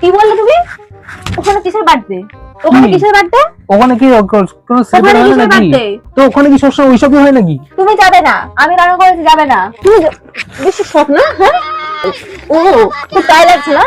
কি বললে তুমি? ওখানে কিসের বার্থডে? ওখানে কিসের বার্থডে? ওখানে কি কোনো সেলিব্রেট হয় নাকি? তো ওখানে কি সবসময় ওইসবই হয় নাকি? তুমি যাবে না, আমি রান্না করেছি, যাবে না তুমি। বেশি শখ না? হ্যাঁ, ও খুব তাই লাগছে না?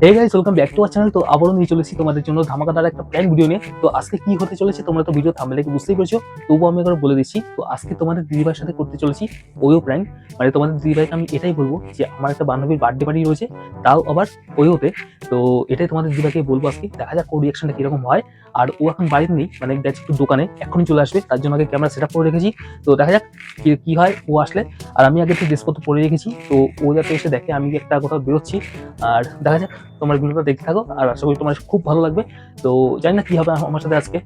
Hey guys, welcome back to our channel. তো আবারও নিয়ে চলেছি তোমাদের জন্য ধামাকাদার একটা প্র্যাঙ্ক ভিডিও নিয়ে। তো আজকে কি হতে চলেছে তোমরা তো ভিডিও থাম্বনেল দেখে বুঝতেই পেরেছো, তবুও আমি একবার বলে দিচ্ছি। তো আজকে তোমাদের দিদিভাইয়ের সাথে করতে চলেছি ওইও প্র্যাঙ্ক। মানে তোমাদের দিদিভাইকে আমি এটাই বলবো যে আমার একটা বান্ধবীর বার্থডে পার্টি রয়েছে, তাও আবার ওইওতে। তো এটাই তোমাদের দিদিভাইকে বলবো আজকে, দেখা যাক ওর রিয়াকশনটা কিরকম হয়। আর ও এখন বাড়িতে নেই, মানে গেছে একটু দোকানে, এখনই চলে আসবে, তার জন্য আগে ক্যামেরা সেট আপ করে রেখেছি। তো দেখা যাক কি হয় ও আসলে। আর আমি আগে একটু ড্রেসপত্র পরে রেখেছি, তো ও যাতে এসে দেখে আমি একটা কোথাও বেরোচ্ছি। আর দেখা যাক, তোমার ভিডিওটা দেখতে থাকো, আর আশা করি তোমার খুব ভালো লাগবে। তো জানি না কি হবে আমার সাথে আজকে,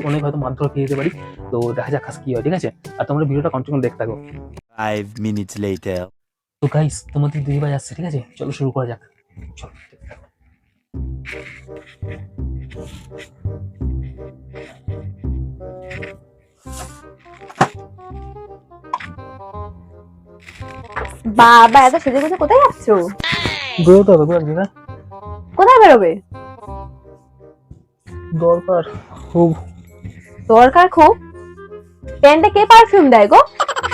অনেক হয়তো মারধর খেয়ে যেতে পারি। তো দেখা যাক আজ কি হয়, ঠিক আছে? আর তোমরা ভিডিওটা কন্টিনিউ দেখতে থাকো। 5 minutes later. তো গাইস, তোমাদের দিদিভাই আসছে, ঠিক আছে? চলো শুরু করা যাক। চলো দেখতে থাকো। বাবা, এত সেজে গুজে কোথায় যাচ্ছো? বেরোতে হবে বুঝলি না? কোথায় বেরোবে? দরকার খুব। দরকার খুব? প্যান্টে কে পারফিউম দেয় গো?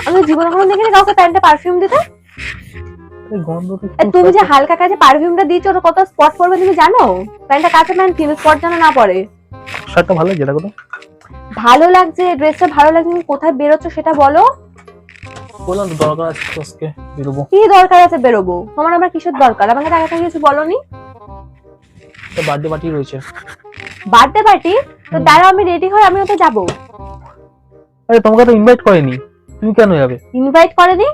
আমি জীবনে কোনো দেখিনি কাউকে প্যান্টে পারফিউম দিতে। গন্ধটা তুমি যে হালকা কাজে পারফিউমটা দিচ্ছ, ওটা কত স্পট পড়বে তুমি জানো? প্যান্টটা কাঁচা প্যান্ট, কিন্তু স্পট যেন না পড়ে। শার্টটা ভালো লাগছে, দেখো তো। ভালো লাগছে, ড্রেসটা ভালো লাগছে, তুমি কোথায় বেরোচ্ছ সেটা বলো। বললাম তো দরকার আছে, আজকে বেরোবো। কি দরকার আছে বেরোবো? তোমার আমার কিসের দরকার? আমাকে আগে থেকে কিছু বলোনি। একটা বার্থডে পার্টি রয়েছে। Birthday party? তো দাঁড়াও, আমি রেডি হই, আমি ওতে যাবো। আরে তোমাকে তো ইনভাইট করেনি, তুমি কেন যাবে? ইনভাইট করেনি?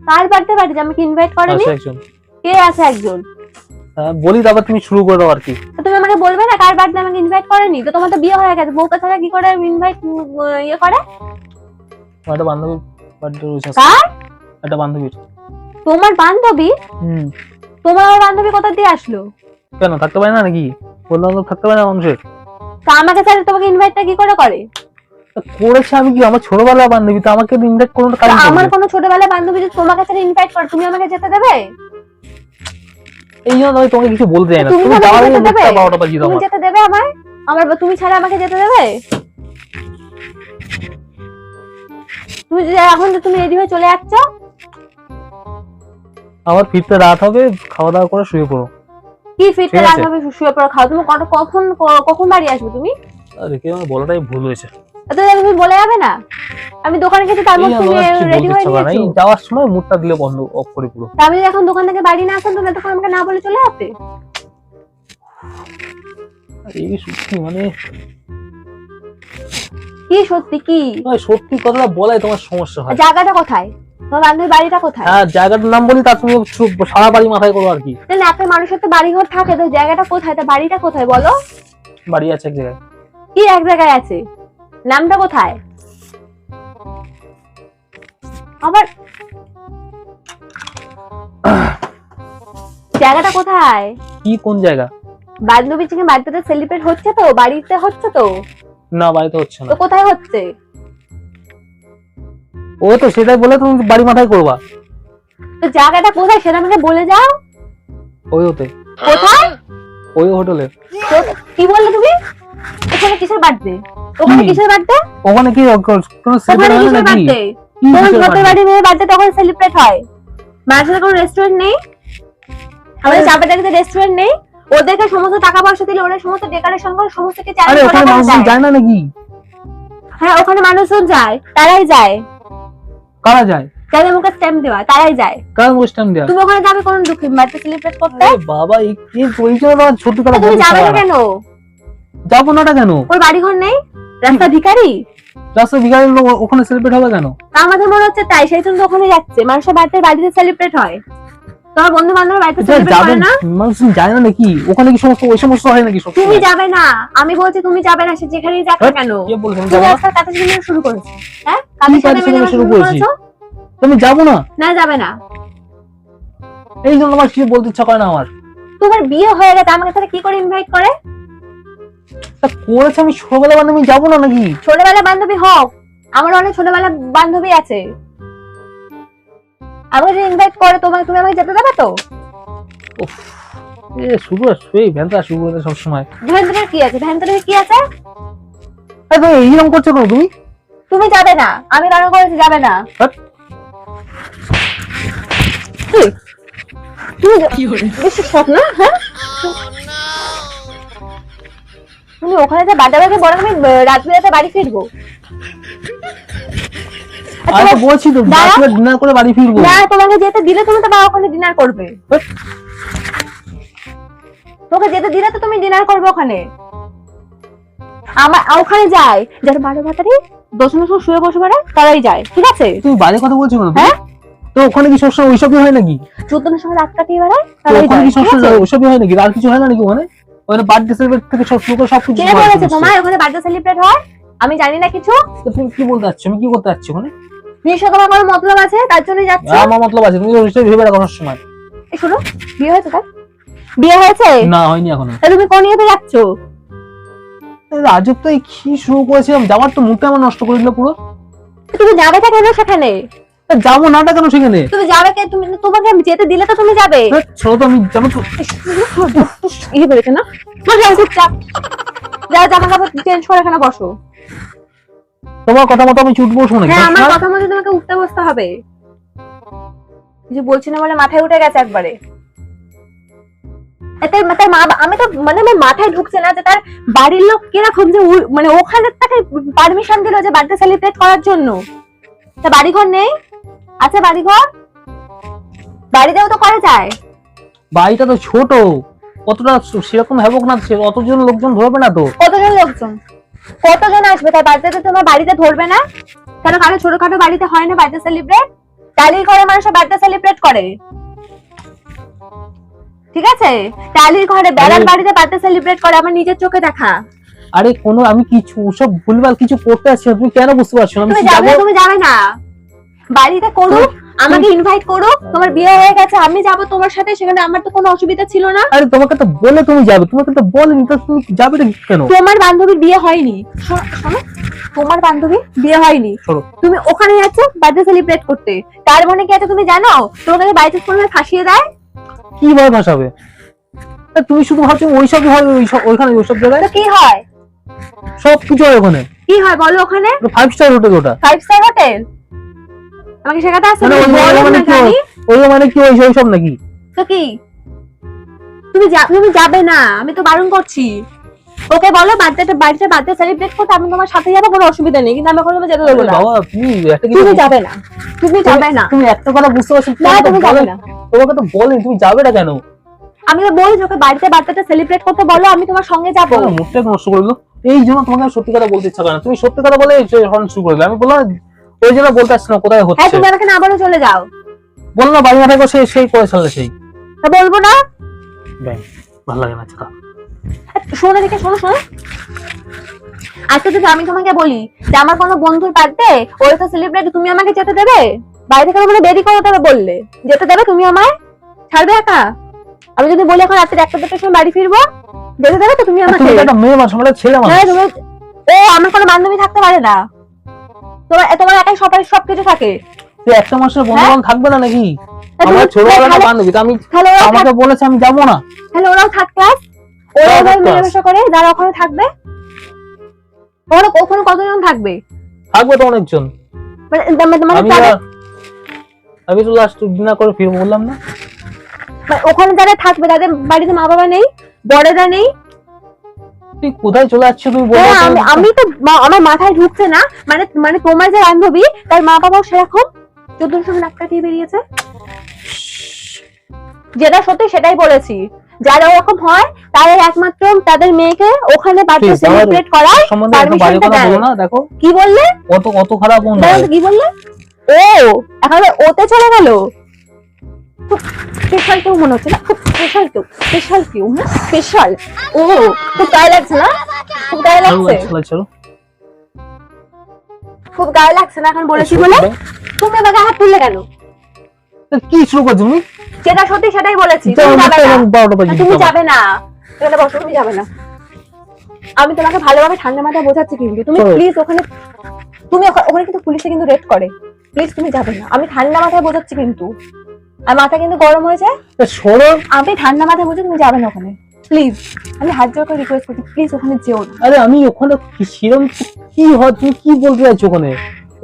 কার বার্থডে পার্টি আমাকে ইনভাইট করেনি? আছে একজন। কে আছে একজন? বলি তারপর তুমি শুরু করে দাও আর কি। তো তুমি আমাকে বলবে না কার বার্থডে আমাকে ইনভাইট করেনি? তো তোমার তো বিয়ে হয়ে গেছে, বউকে ছাড়া কি করে ইনভাইট ইয়ে করে? আমার একটা বান্ধবীর বার্থডে রয়েছে। কার? একটা বান্ধবীর। তোমার বান্ধবী? তোমার আমার বান্ধবী কোথা দিয়ে আসলো? কেন থাকতে পারে না নাকি? বললাম তো থাকতে পারে না মানুষের। তো আমাকে ছাড়া তোমাকে ইনভাইটটা কি করে করে? করেছে আমি কি, আমার ছোটবেলার বান্ধবী, তো আমাকে ইনভাইট করুন তো আমার কোনো ছোটবেলায় বান্ধবী যদি তোমাকে ছাড়া ইনভাইট করে, তুমি আমাকে যেতে দেবে? এই জন্য আমি তোমাকে কিছু বলতে চাই না। তুমি তুমি আমাকে যাওয়ার যেতে আগে দেবে? মুখটা বারোটা বাজিয়ে দাও তুমি আমার। যেতে দেবে আমায়? তুমি ছাড়া আমাকে যেতে দেবে? তুমি যে এখন যে তুমি রেডি হয়ে চলে যাচ্ছ। আমার ফিরতে রাত হবে, খাওয়া দাওয়া করে শুয়ে পড়ো। কি ফিরতে ঠিক রাত আছে। হবে, শুয়ে পড়ো, খাও। তুমি কখন কখন বাড়ি আসবে তুমি? আরে কি, আমার বলাটাই ভুল হয়েছে। এত তুমি বলে যাবে না? আমি দোকানে গেছি, তার মধ্যে তুমি রেডি হয়ে নিয়েছো। যাওয়ার সময় মুডটা দিলে বন্ধ অফ করে পুরো। তা আমি এখন দোকান থেকে বাড়ি না আসতাম, তুমি তখন আমাকে না বলে চলে যেতে। এই সত্যি মানে, কি সত্যি কি? সত্যি কথাটা বলাই তোমার সমস্যা হয়। জায়গাটা কোথায়? তোমার বান্ধবীর বাড়িটা কোথায়? হ্যাঁ, জায়গাটার নাম বলি, তার তুমি সারা বাড়ি মাথায় করো আর কি। না, একটা মানুষের তো বাড়ি ঘর থাকে, তো জায়গাটা কোথায়? তা বাড়িটা কোথায় বলো? বাড়ি আছে এক জায়গায়। কি এক জায়গায় আছে? নামটা কোথায় আবার? জায়গাটা কোথায়? কি কোন জায়গা? বান্ধবীর সঙ্গে বার্থডে সেলিব্রেট হচ্ছে তো, বাড়িতে হচ্ছে তো? না, বাড়িতে হচ্ছে না। তো কোথায় হচ্ছে? ও তো সেটাই বলে তুমি বাড়ি মাথায় করবা। তো জায়গাটা কোথায় সেটা আমাকে বলে যাও। ওই হতে, কোথায়? ওই হোটেলে। তো কি বললে তুমি? ওখানে কিসের বার্থডে? ওখানে কিসের বার্থডে? ওখানে কি কোনো ওখানে সেলিব্রেট হয় কিসের নাকি? বার্থডে? তোমার ছোট বাড়ি মেয়ে বার্থডে তখন সেলিব্রেট হয়। মাঝে কোনো রেস্টুরেন্ট নেই? আমাদের চাপাটাতে রেস্টুরেন্ট নেই? ওদেরকে সমস্ত টাকা পয়সা দিলে ওরা সমস্ত ডেকোরেশন করে, সমস্ত কিছু আরে ওখানে মানুষ যায় না নাকি? হ্যাঁ, ওখানে মানুষজন যায়, তারাই যায়। কারা যায়? যাদের মুখে স্ট্যাম্প দেওয়া তারাই যায়। কারা মুস্টাম দেয়া? তুমি ওখানে যাবে কোন দুঃখে বার্থডে সেলিব্রেট করতে? আরে বাবা, এই ওই জন্য তোমার ছোট কথা তুমি বলতে যাবে না চাও না। কেন? যাবো নাটা কেন? ওর বাড়ি ঘর নেই? রাস্তা ভিখারি? রাস্তা বিকালের লোক ওখানে সেলিব্রেট হবে কেন? আমাদের মনে হচ্ছে তাই, সেই জন্য ওখানে যাচ্ছে। মানুষের বার্থডে বাড়িতে সেলিব্রেট হয়, তোমার বন্ধু বান্ধবের বাড়িতে সেলিব্রেট করে না? মানুষ যায় না নাকি? ওখানে কি সমস্ত ওই সমস্ত হয় নাকি? তুমি যাবে না, আমি বলছি তুমি যাবে না। সে যেখানেই যাক না কেন, কে বলছেন তুমি যাবো না? আজকাল কাছে শুনে শুরু করেছো। হ্যাঁ, কি কাছে কাজে শুনে শুরু করেছি? করেছো? তুমি যাবো না? না, যাবে না। এই জন্য আমার কিছু বলতে ইচ্ছা করে না আমার। তোমার বিয়ে হয়ে গেছে, আমাকে তাহলে কি করে ইনভাইট করে? তা করেছে, আমি ছোটবেলা বান্ধবী যাবো না নাকি? ছোটবেলার বান্ধবী হোক, আমার অনেক ছোটবেলার বান্ধবী আছে। আমাকে যদি ইনভাইট করে, তুমি আমাকে যেতে দেবে তো? উফ, শুরু এই ভ্যানটা শুরু করে সব সময়। ভ্যানটার কি আছে? ভ্যানটার কি আছে? আরে এইরকম করছো কেন তুমি? তুমি যাবে না, আমি বারণ করেছি যাবে না। হাট। এই, তুমি বেশি শখ না? হ্যাঁ, তুমি ওখানে যে বাজার বাজার বরং আমি রাত বিরাতে বাড়ি ফিরবো। আমি তো বলছি তো দাঁড়াও। রাত্রে ডিনার করে বাড়ি ফিরবো। না, তোমাকে যেতে দিলে তুমি তো বাবা ওখানে ডিনার করবে। হাট। তোকে যেতে দিলে তো তুমি ডিনার করবে ওখানে। আমার ওখানে যায় যারা বারো ভাতারি দশমের সময় শুয়ে বসে পড়ে তারাই যায়, ঠিক আছে? তুমি বাজে কথা বলছো কেন? হ্যাঁ? তো ওখানে কি সবসময় ওইসবই হয় নাকি? 14 সময় রাত কাটিয়ে বেড়ায় তো তারাই ওখানে যায়, কি ঠিক আছে? সবসময় ওইসবই হয় নাকি? আর কিছু হয় না নাকি ওখানে? ওখানে বার্থডে সেলিব্রেট থেকে সব শুরু করে সবকিছু কে হয় বলেছে সমস্ত। তোমার ওখানে বার্থডে সেলিব্রেট হয়? আমি জানি না কিছু। তো তুমি কি বলতে চাচ্ছ? আমি কি করতে চাচ্ছি ওখানে? নিশ্চয় তোমার কোনো মতলব আছে, তার জন্যই যাচ্ছ। আমার মতলব আছে, তুমি ওইসব ভেবে রাখো সময়। এই শোনো, বিয়ে হয়েছে তার? বিয়ে হয়েছে? না হয়নি এখনো। তা তুমি কোন ইয়েতে যাচ্ছ? রাজব তো এই কি শুরু করেছিলাম, যাওয়ার তো মুখটা আমার নষ্ট করে দিল পুরো। তুমি যাবে তা কেন সেখানে? তা যাবো নাটা কেন সেখানে? তুমি যাবে কে? তুমি তোমাকে আমি যেতে দিলে তো তুমি যাবে। ছোট তো আমি জানো তো। ইয়ে করেছে না? যাও চুপচাপ, যাও জামা কাপড় চেঞ্জ করে এখানে বসো। তোমার কথা মতো আমি ছুট বসবো নাকি? হ্যাঁ, আমার কথা মতো তোমাকে উঠতে বসতে হবে। কিছু বলছি না বলে মাথায় উঠে গেছে একবারে। তার মা আমি তো মানে আমার মাথায় ঢুকছে না যে তার বাড়ির লোক কিরকম যে মানে ওখানে তাকে পারমিশন দিল যে বার্থডে সেলিব্রেট করার জন্য। তা বাড়িঘর নেই? আছে বাড়িঘর? বাড়িতেও তো করা যায়। বাড়িটা তো ছোট, কতটা সেরকম হ্যাবক না, অতজন লোকজন ধরবে না তো। কতজন লোকজন? কতজন আসবে তার বার্থডে? তোমার বাড়িতে ধরবে না কেন? কারো ছোটখাটো বাড়িতে হয় না বার্থডে সেলিব্রেট? টালির ঘরে মানুষ বার্থডে সেলিব্রেট করে, ঠিক আছে? টালির ঘরে বেড়ার বাড়িতে বার্থডে সেলিব্রেট করে, আমার নিজের চোখে দেখা। আরে কোনো আমি কিছু সব ভুলভাল কিছু করতে আসছি না, তুমি কেন বুঝতে পারছো না? আমি তুমি কি যাবে? যাবো? তুমি যাবে না? বাড়িতে করুক, আমাকে ইনভাইট করুক, তোমার বিয়ে হয়ে গেছে, আমি যাব তোমার সাথে, সেখানে আমার তো কোনো অসুবিধা ছিল না। আরে তোমাকে তো বলে তুমি যাবে, তোমাকে তো বলেনি, তো তুমি যাবে না কেন? তোমার বান্ধবীর বিয়ে হয়নি, শোনো, তোমার বান্ধবী বিয়ে হয়নি, শোনো, তুমি ওখানে যাচ্ছ বার্থডে সেলিব্রেট করতে। তার মানে কি আছে তুমি জানো? তোমাকে বাড়িতে ফোন ফাঁসিয়ে দেয়। কিভাবে ভাসাবে? তুমি শুধু ভাবছো ওইসবই হয়, ওইখানে ওইসব জায়গায় তো কি হয়? সবকিছু হয় ওখানে। কি হয় বলো? ওখানে 5 স্টার হোটেল ওটা। 5 স্টার হোটেল? আমাকে শেখাতে আসছে? মানে ওই মানে কি ওইসব নাকি? তো কি? তুমি যাবে না, আমি তো বারণ করছি। ওকে বলো বার্থডে সেলিব্রেট করতে আমি তোমার সাথে যাবো, কোনো অসুবিধা নেই, কিন্তু আমি এখন তোমাকে যেতে দেবো না। বাবা তুমি একটা তুমি কিছু যাবে না, তুমি যাবে না। তুমি একটা কথা বুঝতে পারছো না, তুমি যাবে না। তোমাকে তো বলেনি, তুমি যাবে না কেন? আমি তো বলছি ওকে বাড়িতে বার্থডে সেলিব্রেট করতে বলো, আমি তোমার সঙ্গে যাবো। মুখটা নষ্ট করে দিলো। এই জন্য তোমাকে আমি সত্যি কথা বলতে ইচ্ছা করে না, তুমি সত্যি কথা বলে হর্ন শুরু করে দিলে। আমি বললাম ওই জন্য বলতে আসছি না কোথায় হ্যাঁ, হচ্ছে। তুমি আমাকে না বলে চলে যাও। বলো না বাড়ি মাথায় বসে সেই করে চলে সেই। তা বলবো না? ভালো লাগে না চাকা। শোনো দেখে, শোনো। আজকে যদি আমি তোমাকে বলি যে আমার কোনো বন্ধুর বার্থডে, ওই তো সেলিব্রেট, তুমি আমাকে যেতে দেবে? বাড়ি থেকে মানে দেরি করে দেবে বললে যেতে দেবে? তুমি আমায় ছাড়বে একা? আমি যদি বলি এখন রাত্রে 1-2টার সময় বাড়ি ফিরবো, যেতে দেবে তো তুমি আমাকে? তুমি একটা মেয়ে মানুষ, আমরা ছেলে মানুষ। হ্যাঁ, তুমি আমার কোনো বান্ধবী থাকতে পারে না। তোমার একাই সবকিছু থাকে। তুই একটা মাসের বন্ধু বান্ধব থাকবে না নাকি? তা তুমি- আমার ছোটবেলার বান্ধবী, তো আমি তাহলে আমাকে বলেছে আমি যাবো না। ওরাও থাক ক্লাস, ওরাও থাক class। মেলামেশা করে, যারা ওখানে থাকবে। ওখানে কতজন থাকবে? থাকবে তো অনেকজন। মানে আমি তো লাস্ট ডিনার করে ফিরবো বললাম না? ওখানে যারা থাকবে তাদের বাড়িতে মা বাবা নেই, বড়রা নেই? তুই কোথায় চলে যাচ্ছ তুমি বলো? হ্যাঁ, আমি তো আমার মাথায় ঢুকছে না। মানে তোমার যে বান্ধবী তার মা বাবাও সেরকম 14 লাখ টাকা দিয়ে বেরিয়েছে। যেটা সত্যি সেটাই বলেছি। যারা ওরকম হয় তারা একমাত্র তাদের মেয়েকে ওখানে বার্থডে সেলিব্রেট করার সম্বন্ধে একটু বাজে কথা বলো না। দেখো কি বললে, কত খারাপ বন্ধু। কি বললে? ও এখন ওতে চলে গেল। স্পেশাল কেউ মনে হচ্ছে না? স্পেশাল কেউ না? স্পেশাল। ও খুব গায়ে লাগছে না? খুব গায়ে লাগছে? চলো খুব গায়ে লাগছে না এখন বলেছি বলে? তুমি আমাকে হাত তুললে কেন? কি শুরু করছো তুমি? যেটা সত্যি সেটাই বলেছি। তুমি যাবে না, তুমি যাবে না, এখানে বসো, তুমি যাবে না। আমি তোমাকে ভালোভাবে ঠান্ডা মাথায় বোঝাচ্ছি, কিন্তু তুমি প্লিজ ওখানে কিন্তু পুলিশে কিন্তু রেড করে। প্লিজ তুমি যাবে না, আমি ঠান্ডা মাথায় বোঝাচ্ছি কিন্তু। আর মাথা কিন্তু গরম হয়েছে। সরো। আমি ঠান্ডা মাথায় বলছি তুমি যাবে না ওখানে, প্লিজ। আমি হাত জোড় করে রিকোয়েস্ট করছি, প্লিজ ওখানে যেও না। আরে আমি ওখানে সেরকম কি হয়, তুমি কি বলতে চাইছো? ওখানে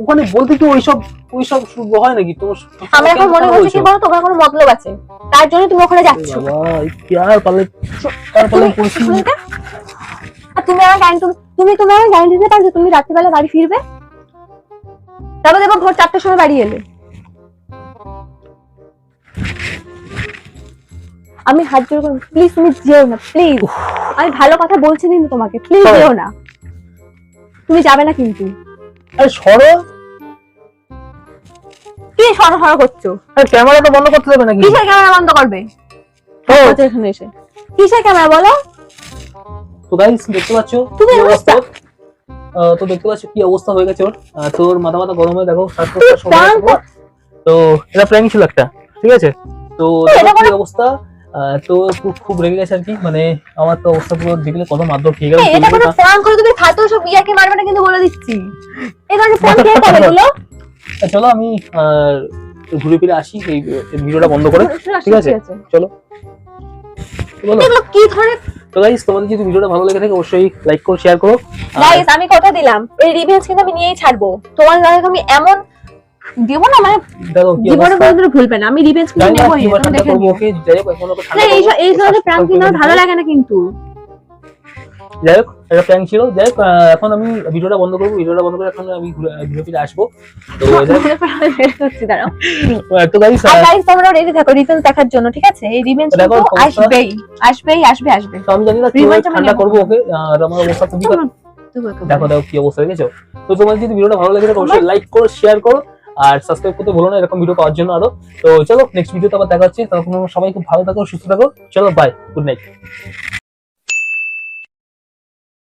ওখানে বলতে কি ওইসব হয় নাকি তোমার? আমার এখন মনে হচ্ছে কি বলো, তোমার কোনো মতলব আছে, তার জন্য তুমি ওখানে যাচ্ছ। বাবা কি আর পালে পরিস্থিতি। আর তুমি আমার গ্যারান্টি দিতে পারছো তুমি রাত্রিবেলা বাড়ি ফিরবে? তারপর দেখো ভোর 4টার সময় বাড়ি এলে। আমি হাত জোড় করে প্লিজ তুমি যেও না, প্লিজ। আমি ভালো কথা বলছি কিন্তু তোমাকে, প্লিজ যেও না। তুমি যাবে না কিন্তু। আরে সরো। কি সরো সরো করছো? আরে ক্যামেরা তো বন্ধ করতে দেবে নাকি? কিসের ক্যামেরা বন্ধ করবে? ও এখানে এসে কিসের ক্যামেরা বলো? তো গাইস দেখতে পাচ্ছো তুমি কি অবস্থা? তো দেখতে পাচ্ছ কি অবস্থা হয়ে গেছে ওর। তোর মাথা গরম হয়ে দেখো শ্বাসকষ্টের সময় আছে। তো এটা প্র্যাঙ্ক ছিল একটা, ঠিক আছে? তো দেখো কি অবস্থা। তো খুব রেগে গেছে আর কি, মানে আমার তো অবস্থা পুরো দেখলে কত মারধর খেয়ে গেল। এটা কোনো প্র্যাঙ্ক করে তুমি খাতো সব ইয়াকে মারবে না কিন্তু বলে দিচ্ছি। এটা কোনো প্র্যাঙ্ক কে করে এগুলো? চলো আমি ঘুরে ফিরে আসি এই ভিডিওটা বন্ধ করে, ঠিক আছে? চলো বলো এগুলো কি ধরনের? তো গাইস তোমাদের যদি ভিডিওটা ভালো লেগে থাকে অবশ্যই লাইক করো, শেয়ার করো। গাইস আমি কথা দিলাম এই রিভেঞ্জ কিন্তু আমি নিয়েই ছাড়বো। তোমার গায়ে আমি এমন দেব না, মানে দেখো কি জীবনে অবস্থা। কোনোদিন ভুলবে না। আমি রিভেঞ্জ কিন্তু নেবই, তুমি দেখে নিও। ওকে যাই হোক এখন ওকে ঠান্ডা এই করবো। এই ধরনের প্র্যাঙ্ক কিন্তু আমার ভালো লাগে না কিন্তু। যাই হোক একটা প্র্যাঙ্ক ছিল। যাই হোক এখন আমি ভিডিওটা বন্ধ করবো। ভিডিওটা বন্ধ করে এখন আমি ঘুরে ফিরে আসবো। তো দাঁড়াও। তো গাইস আর গাইস তোমরা রেডি থাকো রিভেঞ্জ দেখার জন্য, ঠিক আছে? এই রিভেঞ্জ দেখো কিন্তু অবস্থা। আসবে। তো আমি জানি না কিভাবে Revenge আমি ঠান্ডা নেবো। করবো ওকে। আর আমার অবস্থা খুবই খারাপ। দেখো কি অবস্থা দেখেছো? তো তোমার যদি ভিডিওটা ভালো লাগে থাকে অবশ্যই লাইক করো, শেয়ার করো আর সাবস্ক্রাইব করতে ভুলো না এরকম ভিডিও পাওয়ার জন্য আরো। তো চলো নেক্সট ভিডিওতে আবার দেখা হচ্ছে। তখন সবাই খুব ভালো থাকো, সুস্থ থাকো। চলো বাই, গুড নাইট।